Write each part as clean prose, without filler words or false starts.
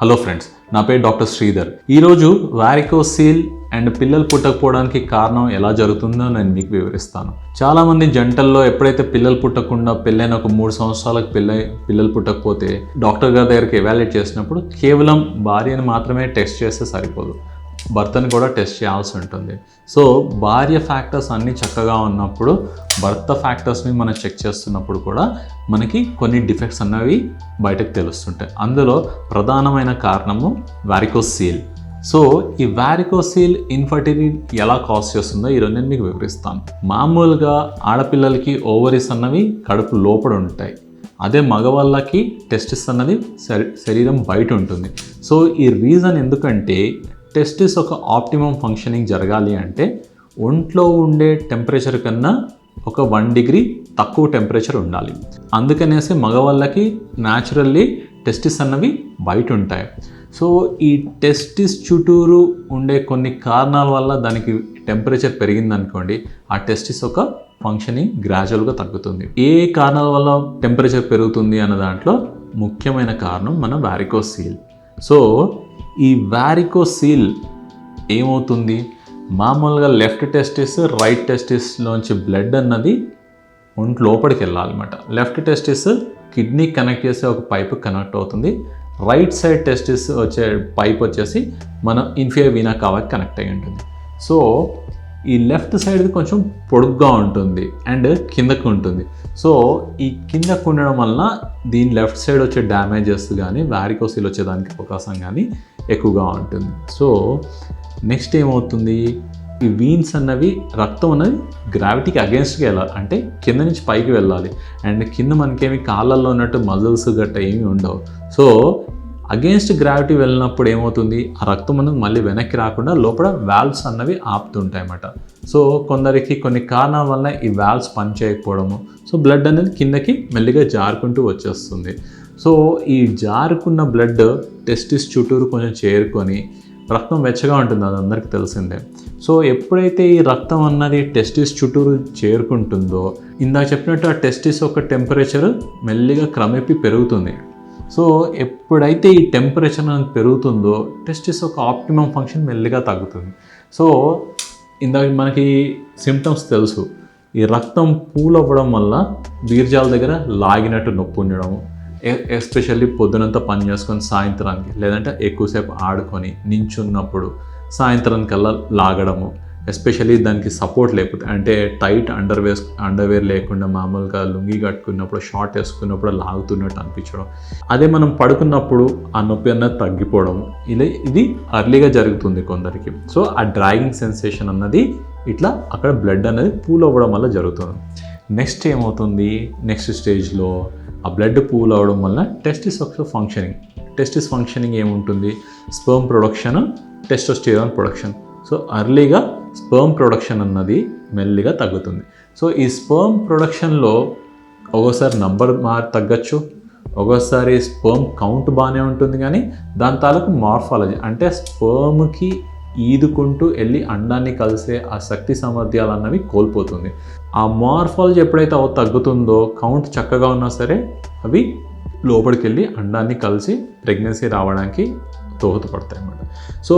Hello friends, నా పేరు doctor Sridhar. ఈరోజు వారికోసీల్ అండ్ పిల్లలు పుట్టకపోవడానికి కారణం ఎలా జరుగుతుందో నేను మీకు వివరిస్తాను. చాలామంది జంటల్లో ఎప్పుడైతే పిల్లలు పుట్టకుండా పెళ్ళైన ఒక 3 సంవత్సరాలకు పిల్లలు పుట్టకపోతే డాక్టర్ గారి దగ్గరికి ఎవాల్యుయేట్ చేసినప్పుడు కేవలం భార్యను మాత్రమే టెస్ట్ చేస్తే సరిపోదు, భర్తను కూడా టెస్ట్ చేయాల్సి ఉంటుంది. సో భార్య ఫ్యాక్టర్స్ అన్నీ చక్కగా ఉన్నప్పుడు భర్త ఫ్యాక్టర్స్ని మనం చెక్ చేస్తున్నప్పుడు కూడా మనకి కొన్ని డిఫెక్ట్స్ అన్నవి బయటకు తెలుస్తుంటాయి. అందులో ప్రధానమైన కారణము వారికోసీల్. సో ఈ వారికోసీల్ ఇన్ఫర్టిలిటీ ఎలా కాజ్ చేస్తుందో ఈరోజు నేను మీకు వివరిస్తాను. మామూలుగా ఆడపిల్లలకి ఓవరీస్ అన్నవి కడుపు లోపల ఉంటాయి, అదే మగవాళ్ళకి టెస్టిస్ అన్నది శరీరం బయట ఉంటుంది. సో ఈ రీజన్ ఎందుకంటే టెస్టిస్ ఒక ఆప్టిమమ్ ఫంక్షనింగ్ జరగాలి అంటే ఒంట్లో ఉండే టెంపరేచర్ కన్నా ఒక 1 డిగ్రీ తక్కువ టెంపరేచర్ ఉండాలి. అందుకనేసి మగవాళ్ళకి న్యాచురల్లీ టెస్టిస్ అన్నవి బయట ఉంటాయి. సో ఈ టెస్టిస్ చుట్టూరు ఉండే కొన్ని కారణాల వల్ల దానికి టెంపరేచర్ పెరిగిందనుకోండి, ఆ టెస్టిస్ ఒక ఫంక్షనింగ్ గ్రాడ్యువల్గా తగ్గుతుంది. ఏ కారణాల వల్ల టెంపరేచర్ పెరుగుతుంది అన్న దాంట్లో ముఖ్యమైన కారణం మన వారికోసీల్. సో ఈ వారికోసీల్ ఏమవుతుంది, మామూలుగా లెఫ్ట్ టెస్టిస్ రైట్ టెస్టిస్లోంచి బ్లడ్ అన్నది ఒంటి లోపలికి వెళ్ళాలన్నమాట. లెఫ్ట్ టెస్టిస్ కిడ్నీ కనెక్ట్ చేసే ఒక పైపు కనెక్ట్ అవుతుంది, రైట్ సైడ్ టెస్టిస్ వచ్చే పైప్ వచ్చేసి మన ఇన్ఫీరియర్ వీనా కావాకి కనెక్ట్ అయి ఉంటుంది. సో ఈ లెఫ్ట్ సైడ్ది కొంచెం పొడుగ్గా ఉంటుంది అండ్ కిందకు ఉంటుంది. సో ఈ కిందకు ఉండడం వల్ల దీని లెఫ్ట్ సైడ్ వచ్చే డ్యామేజెస్ కానీ వారికోసీల్ వచ్చేదానికి అవకాశం కానీ ఎక్కువగా ఉంటుంది. సో నెక్స్ట్ ఏమవుతుంది, ఈ వీన్స్ అన్నవి రక్తం అనేది గ్రావిటీకి అగేన్స్ట్గా వెళ్ళాలి, అంటే కింద నుంచి పైకి వెళ్ళాలి. అండ్ కింద మనకేమి కాళ్ళల్లో ఉన్నట్టు మజిల్స్ గట్ట ఏమి ఉండవు. సో అగేన్స్ట్ గ్రావిటీ వెళ్ళినప్పుడు ఏమవుతుంది, ఆ రక్తం అనేది మళ్ళీ వెనక్కి రాకుండా లోపల వాల్వ్స్ అన్నవి ఆపుతుంటాయి అన్నమాట. సో కొందరికి కొన్ని కారణాల వల్ల ఈ వాల్వ్స్ పనిచేయకపోవడము, సో బ్లడ్ అనేది కిందకి మెల్లిగా జారుకుంటూ వచ్చేస్తుంది. సో ఈ జారుకున్న బ్లడ్ టెస్టిస్ చుట్టూరు కొంచెం చేరుకొని రక్తం వెచ్చగా ఉంటుంది, అది అందరికీ తెలిసిందే. సో ఎప్పుడైతే ఈ రక్తం అన్నది టెస్టిస్ చుట్టూరు చేరుకుంటుందో, ఇందాక చెప్పినట్టు ఆ టెస్టిస్ యొక్క టెంపరేచర్ మెల్లిగా క్రమేపీ పెరుగుతుంది. సో ఎప్పుడైతే ఈ టెంపరేచర్ అనేది పెరుగుతుందో టెస్టిస్ ఒక ఆప్టిమమ్ ఫంక్షన్ మెల్లిగా తగ్గుతుంది. సో ఇందాక మనకి సిమ్టమ్స్ తెలుసు, ఈ రక్తం పూల్ అవ్వడం వల్ల బీర్జాల దగ్గర లాగినట్టు నొప్పి ఉండడము, ఎస్పెషల్లీ పొద్దునంతా పని చేసుకొని సాయంత్రానికి లేదంటే ఎక్కువసేపు ఆడుకొని నించున్నప్పుడు సాయంత్రానికల్లా లాగడము, ఎస్పెషల్లీ దానికి సపోర్ట్ లేకపోతే అంటే టైట్ అండర్వేర్ లేకుండా మామూలుగా లుంగి కట్టుకున్నప్పుడు షార్ట్ వేసుకున్నప్పుడు లాగుతున్నట్టు అనిపించడం, అదే మనం పడుకున్నప్పుడు ఆ నొప్పి అన్నది తగ్గిపోవడం, ఇది అర్లీగా జరుగుతుంది కొందరికి. సో ఆ డ్రాగింగ్ సెన్సేషన్ అన్నది ఇట్లా అక్కడ బ్లడ్ అనేది పూల్ అవ్వడం వల్ల జరుగుతుంది. నెక్స్ట్ ఏమవుతుంది, నెక్స్ట్ స్టేజ్లో ఆ బ్లడ్ పూల్ అవ్వడం వల్ల టెస్టిస్ యొక్క ఫంక్షనింగ్ ఏముంటుంది, sperm production, testosterone production. So అర్లీగా స్పెర్మ్ ప్రొడక్షన్ అన్నది మెల్లిగా తగ్గుతుంది. సో ఈ స్పెర్మ్ ప్రొడక్షన్లో ఒక్కోసారి నంబర్ తగ్గచ్చు, ఒక్కోసారి స్పెర్మ్ కౌంట్ బాగానే ఉంటుంది, కానీ దాని తాలూకు మార్ఫాలజీ అంటే స్పెర్మ్కి ఈదుకుంటూ వెళ్ళి అండాన్ని కలిసే ఆ శక్తి సామర్థ్యాలు అన్నవి కోల్పోతుంది. ఆ మార్ఫాలజీ ఎప్పుడైతే తగ్గుతుందో కౌంట్ చక్కగా ఉన్నా సరే అవి లోపలికి వెళ్ళి అండాన్ని కలిసి ప్రెగ్నెన్సీ రావడానికి దోహదపడతాయి అన్నమాట. సో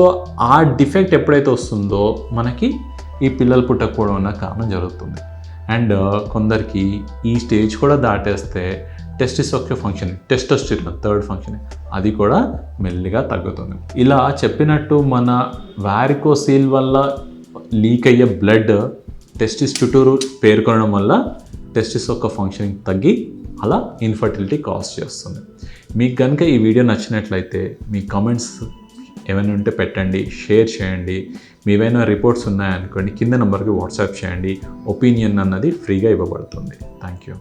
ఆ డిఫెక్ట్ ఎప్పుడైతే వస్తుందో మనకి ఈ పిల్లలు పుట్టకపోవడం అన్న కారణం జరుగుతుంది. అండ్ కొందరికి ఈ స్టేజ్ కూడా దాటేస్తే టెస్టిస్ యొక్క ఫంక్షన్, టెస్టోస్టెరాన్ థర్డ్ ఫంక్షన్, అది కూడా మెల్లిగా తగ్గుతుంది. ఇలా చెప్పినట్టు మన వారికోసీల్ వల్ల లీక్ అయ్యే బ్లడ్ టెస్టిస్ చుట్టూరు పేర్కొనడం వల్ల టెస్టిస్ యొక్క ఫంక్షనింగ్ తగ్గి అలా ఇన్ఫర్టిలిటీ కాజ్ చేస్తుంది. మీకు కనుక ఈ వీడియో నచ్చినట్లయితే మీ కామెంట్స్ ఏమైనా ఉంటే పెట్టండి, షేర్ చేయండి. మీవైనా రిపోర్ట్స్ ఉన్నాయనుకోండి కింద నెంబర్కి వాట్సాప్ చేయండి. ఒపీనియన్ అన్నది ఫ్రీగా ఇవ్వబడుతుంది. Thank you.